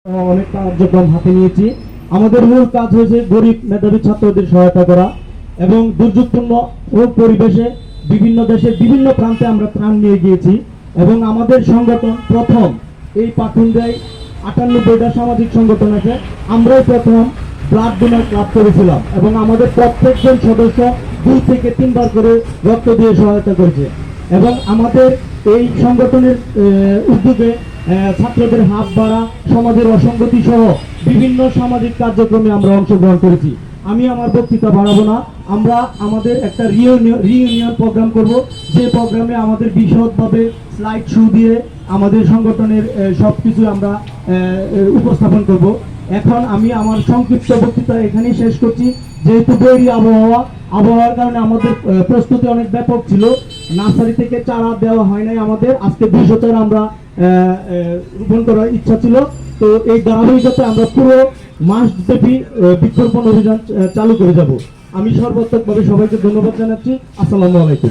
অনেক কার্যক্রম হাতে নিয়েছি। আমাদের মূল কাজ হয়েছে গরিব মেধাবী ছাত্রদের সহায়তা করা এবং দুর্যোগপূর্ণ পরিবেশে বিভিন্ন দেশের বিভিন্ন প্রান্তে আমরা ত্রাণ নিয়ে গিয়েছি এবং আমাদের সংগঠন প্রথম এই পাকুন্দায় ৯৮টা সামাজিক সংগঠন আছে, আমরাই প্রথম ব্লাড ডোনার ক্লাব করেছিলাম এবং আমাদের প্রত্যেকজন সদস্য ২ থেকে ৩ বার করে রক্ত দিয়ে সহায়তা করেছে এবং আমাদের এই সংগঠনের উদ্যোগে ছাত্রদের হাত বাড়া, সমাজের অসঙ্গতি সহ বিভিন্ন সামাজিক কার্যক্রমে আমরা অংশগ্রহণ করেছি। আমি আমার বক্তৃতা বাড়াবো না, আমরা আমাদের একটা রিইউনিয়ন প্রোগ্রাম করব, যে প্রোগ্রামে আমাদের বিশদভাবে স্লাইড শো দিয়ে আমাদের সংগঠনের সব কিছু আমরা উপস্থাপন করব। এখন আমি আমার সংক্ষিপ্ত বক্তৃতা এখানেই শেষ করছি। যেহেতু বৈরী আবহাওয়ার কারণে আমাদের প্রস্তুতি অনেক ব্যাপক ছিল, নার্সারি থেকে চারা দেওয়া হয় নাই আমাদের, আজকে ২০০ চারা আমরা রোপণ করার ইচ্ছা ছিল। তো এই ধারাবাহিকতায় আমরা পুরো মাসব্যাপী বৃক্ষরোপণ অভিযান চালু করে যাব। আমি সর্বাত্মকভাবে সবাইকে ধন্যবাদ জানাচ্ছি। আসসালামু আলাইকুম।